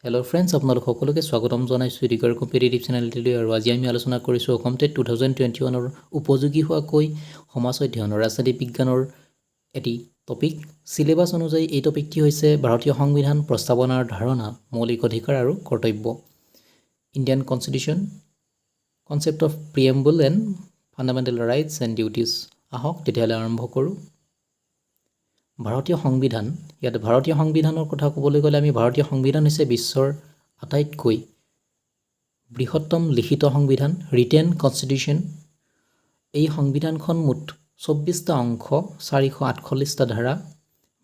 Hello' friends, আপোনালোক সকলোকে স্বাগতম জনাইছোঁ ৰিগাৰ কম্পিটিটিভ চেনেলটিলৈ। আৰু আজি আমি আলোচনা কৰিছোঁ অসম টেট 2021ৰ উপযোগী হোৱাকৈ সমাজ অধ্যয়নৰ ৰাজনীতি বিজ্ঞানৰ এটি টপিক। চিলেবাছ অনুযায়ী এই টপিকটি হৈছে ভাৰতীয় সংবিধান, প্ৰস্তাৱনাৰ ধাৰণা, মৌলিক অধিকাৰ আৰু কৰ্তব্য, Indian constitution, concept of preamble and fundamental rights and duties. আহক তেতিয়াহ'লে আৰম্ভ কৰোঁ। ভাৰতীয় সংবিধান। ইয়াত ভাৰতীয় সংবিধানৰ কথা ক'বলৈ গ'লে আমি ভাৰতীয় সংবিধান হৈছে বিশ্বৰ আটাইতকৈ বৃহত্তম লিখিত সংবিধান, ৰিটেন কনষ্টিটিউশ্যন। এই সংবিধানখন মুঠ 24টা অংশ, 448টা ধাৰা,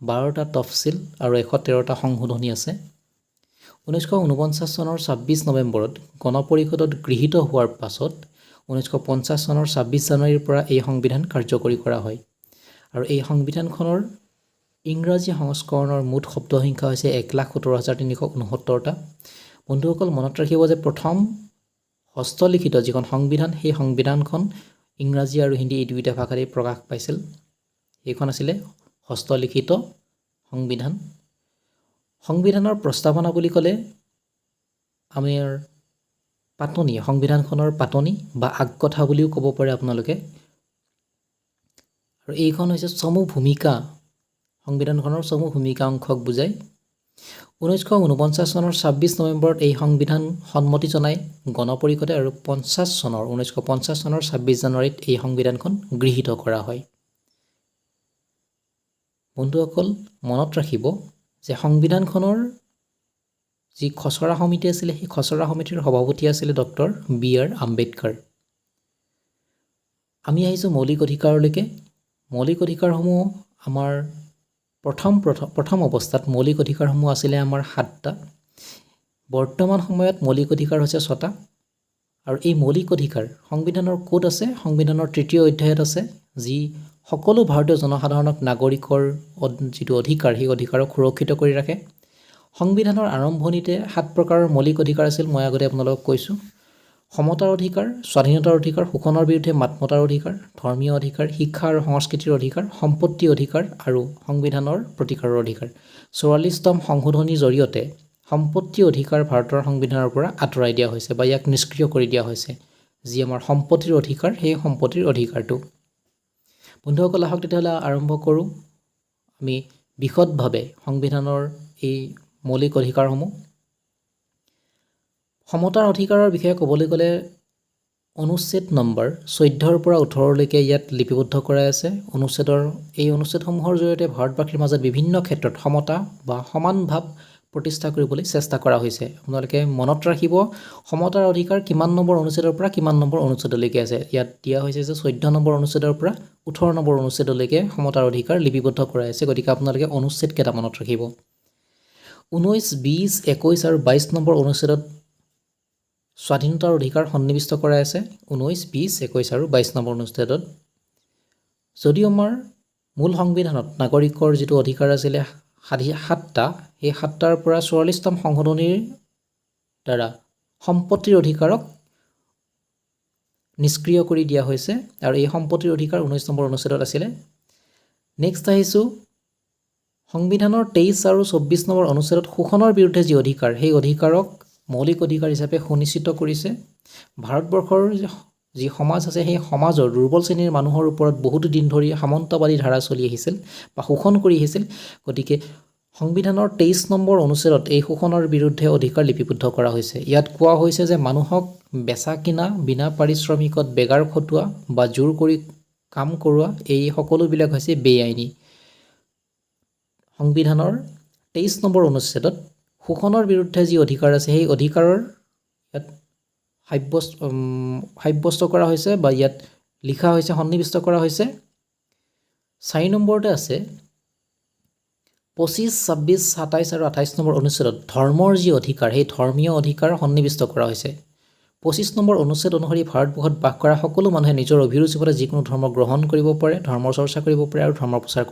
12টা তফচিল আৰু 113টা সংশোধনী আছে। 1949 চনৰ 26 নৱেম্বৰত গণপৰিষদত গৃহীত হোৱাৰ পাছত 1950 চনৰ 26 জানুৱাৰীৰ পৰা এই সংবিধান কাৰ্যকৰী কৰা হয়। আৰু এই সংবিধানখনৰ ইংৰাজী সংস্কৰণৰ মুঠ শব্দ সংখ্যা হৈছে 1,17,369টা। বন্ধুসকল, মনত ৰাখিব যে প্ৰথম হস্তলিখিত যিখন সংবিধান, সেই সংবিধানখন ইংৰাজী আৰু হিন্দী এই দুয়োটা ভাষাতেই প্ৰকাশ পাইছিল। সেইখন আছিলে হস্তলিখিত সংবিধান। সংবিধানৰ প্ৰস্তাৱনা বুলি ক'লে আমাৰ পাতনি, সংবিধানখনৰ পাতনি বা আগকথা বুলিও ক'ব পাৰে আপোনালোকে। আৰু এইখন হৈছে চমু ভূমিকা, সংবিধানখনৰ চমু ভূমিকা অংশক বুজায়। 1949 চনৰ 26 নৱেম্বৰত এই সংবিধান সন্মতি জনাই গণপৰিষদে আৰু 1950 চনৰ 26 জানুৱাৰীত এই সংবিধানখন গৃহীত কৰা হয়। বন্ধুসকল, মনত ৰাখিব যে সংবিধানখনৰ যি খচৰা সমিতি আছিলে, সেই খচৰা সমিতিৰ সভাপতি আছিলে ডক্টৰ B.R. আম্বেদকাৰ। আমি আহিছোঁ মৌলিক অধিকাৰলৈকে। মৌলিক অধিকাৰসমূহ আমাৰ প্ৰথম অৱস্থাত মৌলিক অধিকাৰসমূহ আছিলে আমাৰ 7টা। বৰ্তমান সময়ত মৌলিক অধিকাৰ হৈছে 6টা। আৰু এই মৌলিক অধিকাৰ সংবিধানৰ ক'ত আছে? সংবিধানৰ 3য় অধ্যায়ত আছে, যি সকলো ভাৰতীয় জনসাধাৰণক নাগৰিকৰ যিটো অধিকাৰ, সেই অধিকাৰক সুৰক্ষিত কৰি ৰাখে। সংবিধানৰ আৰম্ভণিতে 7 প্ৰকাৰৰ মৌলিক অধিকাৰ আছিল। মই আগতে আপোনালোকক কৈছোঁ, সমতাৰ অধিকাৰ, স্বাধীনতাৰ অধিকাৰ, শোষণৰ বিৰুদ্ধে মাত মতাৰ অধিকাৰ, ধৰ্মীয় অধিকাৰ, শিক্ষা আৰু সংস্কৃতিৰ অধিকাৰ, সম্পত্তি অধিকাৰ আৰু সংবিধানৰ প্ৰতিকাৰৰ অধিকাৰ। 44তম সংশোধনীৰ জৰিয়তে সম্পত্তি অধিকাৰ ভাৰতৰ সংবিধানৰ পৰা আঁতৰাই দিয়া হৈছে বা ইয়াক নিষ্ক্ৰিয় কৰি দিয়া হৈছে। যি আমাৰ সম্পত্তিৰ অধিকাৰ, সেই সম্পত্তিৰ অধিকাৰটো। বন্ধুসকল, আহক তেতিয়াহ'লে আৰম্ভ কৰোঁ আমি বিশদভাৱে সংবিধানৰ এই মৌলিক অধিকাৰসমূহ। সমতাৰ অধিকাৰৰ বিষয়ে ক'বলৈ গ'লে অনুচ্ছেদ নম্বৰ 14ৰ পৰা 18লৈকে ইয়াত লিপিবদ্ধ কৰাই আছে। এই অনুচ্ছেদসমূহৰ জৰিয়তে ভাৰতবাসীৰ মাজত বিভিন্ন ক্ষেত্ৰত সমতা বা সমান ভাৱ প্ৰতিষ্ঠা কৰিবলৈ চেষ্টা কৰা হৈছে। আপোনালোকে মনত ৰাখিব, সমতাৰ অধিকাৰ কিমান নম্বৰ অনুচ্ছেদৰ পৰা কিমান নম্বৰ অনুচ্ছেদলৈকে আছে। ইয়াত দিয়া হৈছে যে 14 নম্বৰ অনুচ্ছেদৰ পৰা 18 নম্বৰ অনুচ্ছেদলৈকে সমতাৰ অধিকাৰ লিপিবদ্ধ কৰাই আছে। গতিকে আপোনালোকে অনুচ্ছেদ কেইটা মনত ৰাখিব। 19, 20, 21 আৰু 22 নম্বৰ অনুচ্ছেদত স্বাধীনতাৰ অধিকাৰ সন্নিৱিষ্ট কৰাই আছে। 19, 20, 21 আৰু 22 নম্বৰ অনুচ্ছেদত। যদিও আমাৰ মূল সংবিধানত নাগৰিকৰ যিটো অধিকাৰ আছিলে 7টা, সেই 7টাৰ পৰা 44তম সংশোধনীৰ দ্বাৰা সম্পত্তিৰ অধিকাৰক নিষ্ক্ৰিয় কৰি দিয়া হৈছে। আৰু এই সম্পত্তিৰ অধিকাৰ 19 নম্বৰ অনুচ্ছেদত আছিলে। নেক্সট আহিছোঁ, সংবিধানৰ 23 আৰু 24 নম্বৰ অনুচ্ছেদত শোষণৰ বিৰুদ্ধে যি অধিকাৰ, সেই অধিকাৰক মৌলিক অধিকাৰ হিচাপে সুনিশ্চিত কৰিছে। ভাৰতবৰ্ষৰ যি সমাজ আছে, সেই সমাজৰ দুৰ্বল শ্ৰেণীৰ মানুহৰ ওপৰত বহুতো দিন ধৰি সামন্তবাদী ধাৰা চলি আহিছিল বা শোষণ কৰি আহিছিল। গতিকে সংবিধানৰ 23 নম্বৰ অনুচ্ছেদত এই শোষণৰ বিৰুদ্ধে অধিকাৰ লিপিবদ্ধ কৰা হৈছে। ইয়াত কোৱা হৈছে যে মানুহক বেচা কিনা, বিনা পাৰিশ্ৰমিকত বেগাৰ খটোৱা বা জোৰ কৰি কাম কৰোৱা, এই সকলোবিলাক হৈছে বেআইনী। সংবিধানৰ 23 নম্বৰ অনুচ্ছেদত শোষণৰ বিৰুদ্ধে যি অধিকাৰ আছে, সেই অধিকাৰৰ ইয়াত সাব্যস্ত কৰা হৈছে বা ইয়াত লিখা হৈছে, সন্নিৱিষ্ট কৰা হৈছে। 4 নম্বৰতে আছে 25, 26, 27 আৰু 28 নম্বৰ অনুচ্ছেদত ধৰ্মৰ যি অধিকাৰ, সেই ধৰ্মীয় অধিকাৰ সন্নিৱিষ্ট কৰা হৈছে। 25 নম্বৰ অনুচ্ছেদ অনুসৰি ভাৰতবৰ্ষত বাস কৰা সকলো মানুহে নিজৰ অভিৰুচি মতে যিকোনো ধৰ্ম গ্ৰহণ কৰিব পাৰে, ধৰ্মৰ চৰ্চা কৰিব পাৰে আৰু ধৰ্মৰ প্ৰচাৰ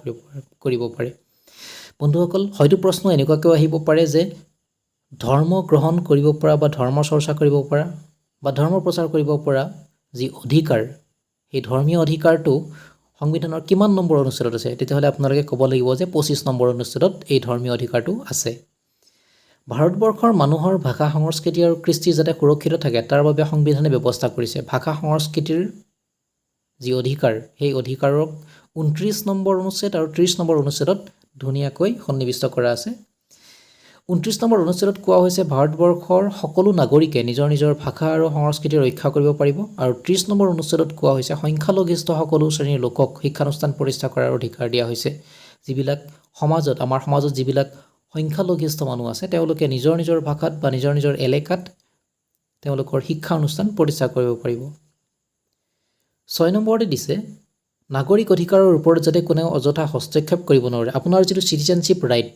কৰিব পাৰে। বন্ধুসকল, হয়তো প্ৰশ্ন এনেকুৱাকৈ আহিব পাৰে যে ধৰ্ম গ্ৰহণ কৰিব পৰা বা ধৰ্ম চৰ্চা কৰিব পৰা বা ধৰ্ম প্ৰচাৰ কৰিব পৰা যি অধিকাৰ, সেই ধৰ্মীয় অধিকাৰটো সংবিধানৰ কিমান নম্বৰ অনুচ্ছেদত আছে? তেতিয়াহ'লে আপোনালোকে ক'ব লাগিব যে 25 নম্বৰ অনুচ্ছেদত এই ধৰ্মীয় অধিকাৰটো আছে। ভাৰতবৰ্ষৰ মানুহৰ ভাষা সংস্কৃতি আৰু কৃষ্টি যাতে সুৰক্ষিত থাকে তাৰ বাবে সংবিধানে ব্যৱস্থা কৰিছে। ভাষা সংস্কৃতিৰ যি অধিকাৰ সেই অধিকাৰক 29 নম্বৰ অনুচ্ছেদ আৰু 30 নম্বৰ অনুচ্ছেদত ধুনীয়াকৈ সন্নিৱিষ্ট কৰা আছে। 29 নম্বৰ অনুচ্ছেদত কোৱা হৈছে ভাৰতবৰ্ষৰ সকলো নাগৰিকে নিজৰ নিজৰ ভাষা আৰু সংস্কৃতি ৰক্ষা কৰিব পাৰিব আৰু 30 নম্বৰ অনুচ্ছেদত কোৱা হৈছে সংখ্যালঘিষ্ঠ সকলো শ্ৰেণীৰ লোকক শিক্ষানুষ্ঠান প্ৰতিষ্ঠা কৰাৰ অধিকাৰ দিয়া হৈছে। যিবিলাক সমাজত আমাৰ সমাজত যিবিলাক সংখ্যালঘিষ্ঠ মানুহ আছে তেওঁলোকে নিজৰ নিজৰ ভাষাত বা নিজৰ নিজৰ এলেকাত তেওঁলোকৰ শিক্ষা অনুষ্ঠান প্ৰতিষ্ঠা কৰিব পাৰিব। 6 নম্বৰতে দিছে নাগৰিক অধিকাৰৰ ওপৰত যাতে কোনেও অযথা হস্তক্ষেপ কৰিব নোৱাৰে। আপোনাৰ যিটো চিটিজেনশ্বিপ ৰাইট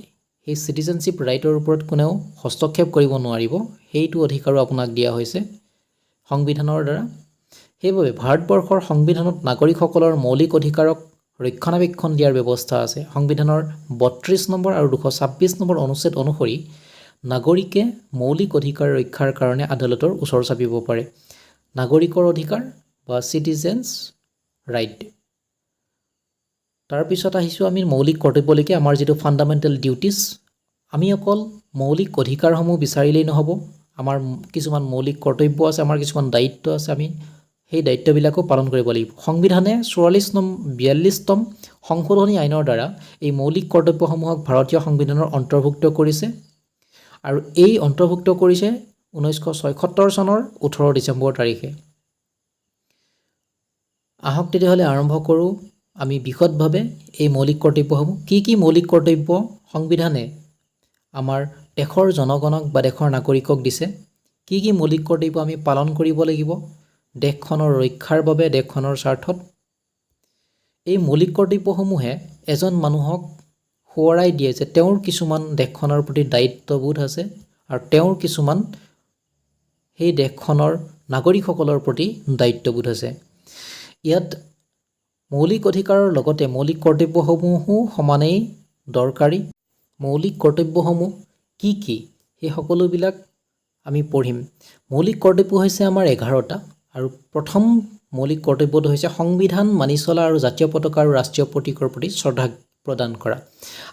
সেই চিটিজেনশ্বিপ ৰাইটৰ ওপৰত কোনেও হস্তক্ষেপ কৰিব নোৱাৰিব, সেইটো অধিকাৰো আপোনাক দিয়া হৈছে সংবিধানৰ দ্বাৰা। সেইবাবে ভাৰতবৰ্ষৰ সংবিধানত নাগৰিকসকলৰ মৌলিক অধিকাৰক ৰক্ষণাবেক্ষণ দিয়াৰ ব্যৱস্থা আছে। সংবিধানৰ 32 নম্বৰ আৰু 226 নম্বৰ অনুচ্ছেদ অনুসৰি নাগৰিকে মৌলিক অধিকাৰ ৰক্ষাৰ কাৰণে আদালতৰ ওচৰ চাপিব পাৰে। নাগৰিকৰ অধিকাৰ বা চিটিজেনছ ৰাইট। তাৰপিছত আহিছোঁ আমি মৌলিক কৰ্তব্যলৈকে। আমাৰ যিটো ফাণ্ডামেণ্টেল ডিউটিছ, আমি অকল মৌলিক অধিকাৰসমূহ বিচাৰিলেই নহ'ব, আমাৰ কিছুমান মৌলিক কৰ্তব্য আছে, আমাৰ কিছুমান দায়িত্ব আছে, আমি সেই দায়িত্ববিলাকো পালন কৰিব লাগিব। সংবিধানে 42তম সংশোধনী আইনৰ দ্বাৰা এই মৌলিক কৰ্তব্যসমূহক ভাৰতীয় সংবিধানৰ অন্তৰ্ভুক্ত কৰিছে আৰু এই অন্তৰ্ভুক্ত কৰিছে 1976 চনৰ 18 ডিচেম্বৰ তাৰিখে। আহক তেতিয়াহ'লে আৰম্ভ কৰোঁ আমি বিশদভাৱে এই মৌলিক কৰ্তব্যসমূহ। কি মৌলিক কৰ্তব্য সংবিধানে আমাৰ দেশৰ জনগণক বা দেশৰ নাগৰিকক দিছে, কি মৌলিক কৰ্তব্য আমি পালন কৰিব লাগিব দেশখনৰ ৰক্ষাৰ বাবে, দেশখনৰ স্বাৰ্থত। এই মৌলিক কৰ্তব্যসমূহে এজন মানুহক সোঁৱৰাই দিয়ে যে তেওঁৰ কিছুমান দেশখনৰ প্ৰতি দায়িত্ববোধ আছে আৰু তেওঁৰ কিছুমান সেই দেশখনৰ নাগৰিকসকলৰ প্ৰতি দায়িত্ববোধ আছে। ইয়াত মৌলিক অধিকাৰৰ লগতে মৌলিক কৰ্তব্যসমূহো সমানেই দৰকাৰী। মৌলিক কৰ্তব্যসমূহ কি সেই সকলোবিলাক আমি পঢ়িম। মৌলিক কৰ্তব্য হৈছে আমাৰ 11টা আৰু প্ৰথম মৌলিক কৰ্তব্যটো হৈছে সংবিধান মানি চলা আৰু জাতীয় পতাকা আৰু ৰাষ্ট্ৰীয় প্ৰতীকৰ প্ৰতি শ্ৰদ্ধা প্ৰদান কৰা।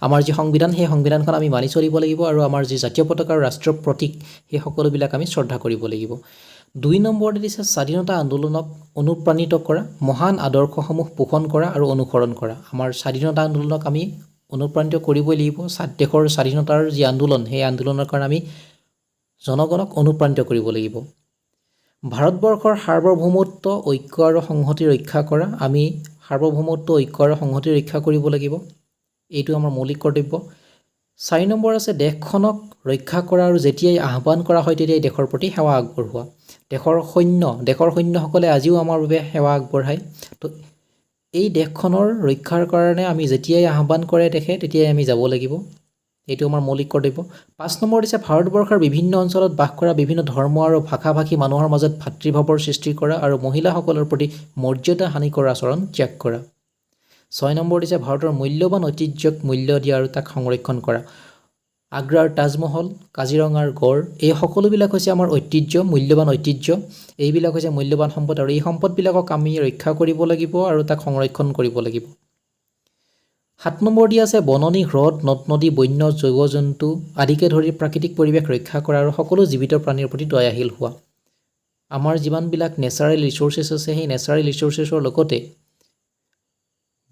আমাৰ যি সংবিধান সেই সংবিধানখন আমি মানি চলিব লাগিব আৰু আমাৰ যি জাতীয় পতাকা আৰু ৰাষ্ট্ৰীয় প্ৰতীক সেই সকলোবিলাক আমি শ্ৰদ্ধা কৰিব লাগিব। 2 নম্বৰতে দিছে স্বাধীনতা আন্দোলনক অনুপ্ৰাণিত কৰা, মহান আদৰ্শসমূহ পোষণ কৰা আৰু অনুসৰণ কৰা। আমাৰ স্বাধীনতা আন্দোলনক আমি অনুপ্ৰাণিত কৰিবই লাগিব। দেশৰ স্বাধীনতাৰ যি আন্দোলন সেই আন্দোলনৰ কাৰণে আমি জনগণক অনুপ্ৰাণিত কৰিব লাগিব। ভাৰতবৰ্ষৰ সাৰ্বভৌমত্ব, ঐক্য আৰু সংহতি ৰক্ষা কৰা। আমি সাৰ্বভৌমত্ব, ঐক্য আৰু সংহতি ৰক্ষা কৰিব লাগিব, এইটো আমাৰ মৌলিক কৰ্তব্য। 4 নম্বৰ আছে দেশখনক ৰক্ষা কৰা আৰু যেতিয়াই আহ্বান কৰা হয় তেতিয়াই দেশৰ প্ৰতি সেৱা আগবঢ়োৱা। দেশৰ সৈন্যসকলে আজিও আমাৰ বাবে সেৱা আগবঢ়ায়। তো এই দেশখনৰ ৰক্ষাৰ কাৰণে আমি যেতিয়াই আহ্বান কৰে দেখে তেতিয়াই আমি যাব লাগিব, এইটো আমাৰ মৌলিক কৰ্তব্য। 5 নম্বৰ দিছে ভাৰতবৰ্ষৰ বিভিন্ন অঞ্চলত বাস কৰা বিভিন্ন ধৰ্ম আৰু ভাষা-ভাষী মানুহৰ মাজত ভাতৃভাৱৰ সৃষ্টি কৰা আৰু মহিলাসকলৰ প্ৰতি মৰ্যাদা হানিকৰ আচৰণ ত্যাগ কৰা। 6 নম্বৰ দিছে ভাৰতৰ মূল্যৱান ঐতিহ্যক মূল্য দিয়া আৰু তাক সংৰক্ষণ কৰা। আগ্ৰাৰ তাজমহল, কাজিৰঙাৰ গড়, এই সকলোবিলাক হৈছে আমাৰ ঐতিহ্য, মূল্যৱান ঐতিহ্য। এইবিলাক হৈছে মূল্যৱান সম্পদ আৰু এই সম্পদবিলাকক আমি ৰক্ষা কৰিব লাগিব আৰু তাক সংৰক্ষণ কৰিব লাগিব। 7 নম্বৰ দিয়া আছে বননি, হ্ৰদ, নদ-নদী, বন্য জীৱ-জন্তু আদিকে ধৰি প্ৰাকৃতিক পৰিৱেশ ৰক্ষা কৰা আৰু সকলো জীৱিত প্ৰাণীৰ প্ৰতি দয়াশীল হোৱা। আমাৰ যিমানবিলাক নেচাৰেল ৰিচোৰ্চেছ আছে সেই নেচাৰেল ৰিচোৰ্চেছৰ লগতে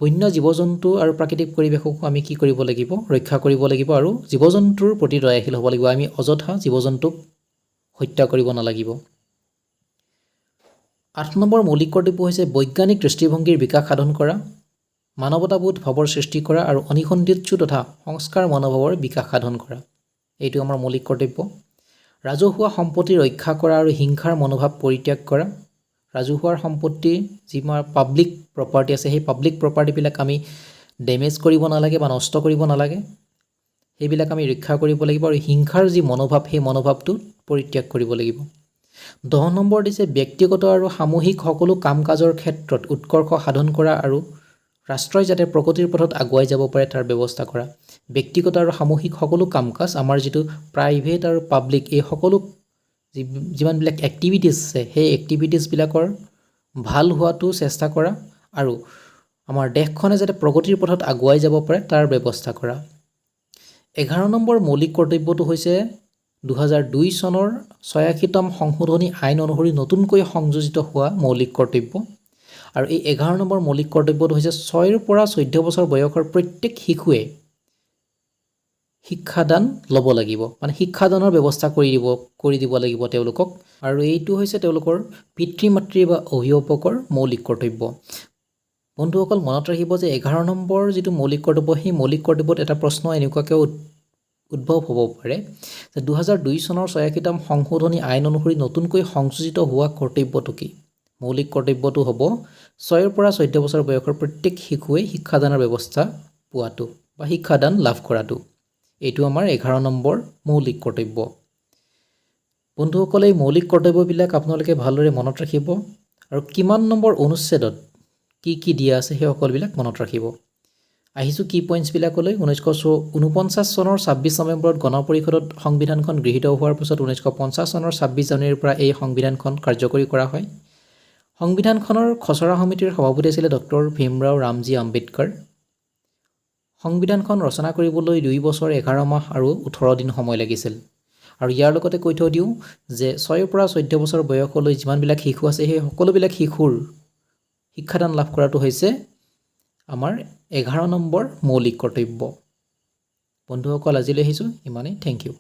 বন্য জীৱ-জন্তু আৰু প্ৰাকৃতিক পৰিৱেশকো আমি কি কৰিব লাগিব, ৰক্ষা কৰিব লাগিব আৰু জীৱ-জন্তুৰ প্ৰতি দয়াশীল হ'ব লাগিব। আমি অযথা জীৱ-জন্তুক হত্যা কৰিব নালাগিব। 8 নম্বৰ মৌলিক কৰ্তব্য হৈছে বৈজ্ঞানিক দৃষ্টিভংগীৰ বিকাশ সাধন কৰা, মানৱতাবোধ ভাৱৰ সৃষ্টি কৰা আৰু অনিসন্ধিৎসু তথা সংস্কাৰ মনোভাৱৰ বিকাশ সাধন কৰা, এইটো আমাৰ মৌলিক কৰ্তব্য। ৰাজহুৱা সম্পত্তি ৰক্ষা কৰা আৰু হিংসাৰ মনোভাৱ পৰিত্যাগ কৰা। ৰাজহুৱা সম্পত্তিৰ যি আমাৰ পাব্লিক প্ৰপাৰ্টি আছে সেই পাব্লিক প্ৰপাৰ্টিবিলাক আমি ডেমেজ কৰিব নালাগে বা নষ্ট কৰিব নালাগে, সেইবিলাক আমি ৰক্ষা কৰিব লাগিব আৰু হিংসাৰ যি মনোভাৱ সেই মনোভাৱটো পৰিত্যাগ কৰিব লাগিব। 10 নম্বৰ দিছে ব্যক্তিগত আৰু সামূহিক সকলো কাম কাজৰ ক্ষেত্ৰত উৎকৰ্ষ সাধন কৰা আৰু ৰাষ্ট্ৰই যাতে প্ৰগতিৰ পথত আগুৱাই যাব পাৰে তাৰ ব্যৱস্থা কৰা। ব্যক্তিগত আৰু সামূহিক সকলো কাম কাজ, আমাৰ যিটো প্ৰাইভেট আৰু পাব্লিক এই সকলো যিমানবিলাক এক্টিভিটিছ আছে সেই এক্টিভিটিছবিলাকৰ ভাল হোৱাটো চেষ্টা কৰা আৰু আমাৰ দেশখনে যাতে প্ৰগতিৰ পথত আগুৱাই যাব পাৰে তাৰ ব্যৱস্থা কৰা। 11 নম্বৰ মৌলিক কৰ্তব্যটো হৈছে 2002 চনৰ 86তম সংশোধনী আইন অনুসৰি নতুনকৈ সংযোজিত হোৱা মৌলিক কৰ্তব্য আৰু এই 11 নম্বৰ মৌলিক কৰ্তব্যটো হৈছে 6 পৰা 14 বছৰ বয়সৰ প্ৰত্যেক শিশুৱে শিক্ষাদান ল'ব লাগিব মানে শিক্ষাদানৰ ব্যৱস্থা কৰি দিব লাগিব তেওঁলোকক আৰু এইটো হৈছে তেওঁলোকৰ পিতৃ মাতৃ বা অভিভাৱকৰ মৌলিক কৰ্তব্য বন্ধুসকল মনত ৰাখিব যে 11 নম্বৰ যিটো মৌলিক কৰ্তব্য সেই মৌলিক কৰ্তব্যত এটা প্ৰশ্ন এনেকুৱাকৈ উদ্ভৱ হ'ব পাৰে যে 2002 চনৰ 86তম সংশোধনী আইন অনুসৰি নতুনকৈ সংযোজিত হোৱা কৰ্তব্যটো কি মৌলিক কৰ্তব্যটো হ'ব 6 পৰা 14 বছৰ বয়সৰ প্ৰত্যেক শিশুৱে শিক্ষাদানৰ ব্যৱস্থা পোৱাটো বা শিক্ষাদান লাভ কৰাটো এইটো আমাৰ 11 নম্বৰ মৌলিক কৰ্তব্য বন্ধুসকল এই মৌলিক কৰ্তব্যবিলাক আপোনালোকে ভালদৰে মনত ৰাখিব আৰু কিমান নম্বৰ অনুচ্ছেদত কি দিয়া আছে সেই সকলোবিলাক মনত ৰাখিব আহিছো কি পইণ্টছবিলাকলৈ 1949 চনৰ 26 নৱেম্বৰত গণ পৰিষদত সংবিধানখন গৃহীত হোৱাৰ পিছত 1950 চনৰ 26 জানুৱাৰীৰ পৰা এই সংবিধানখন কাৰ্যকৰী কৰা হয় সংবিধানখনৰ খচৰা সমিতিৰ সভাপতি আছিল ডক্টৰ ভীমৰাও ৰামজী আম্বেদকাৰ সংবিধানখন ৰচনা কৰিবলৈ 2 বছৰ 11 মাহ আৰু 18 দিন সময় লাগিছিল আৰু ইয়াৰ লগতে কৈ থৈ দিওঁ যে 6 পৰা 14 বছৰ বয়সলৈ যিমানবিলাক শিশু আছে সেই সকলোবিলাক শিশুৰ শিক্ষাদান লাভ কৰাটো হৈছে আমাৰ 11 নম্বৰ মৌলিক কৰ্তব্য বন্ধুসকল আজিলৈ আহিছোঁ ইমানেই থেংক ইউ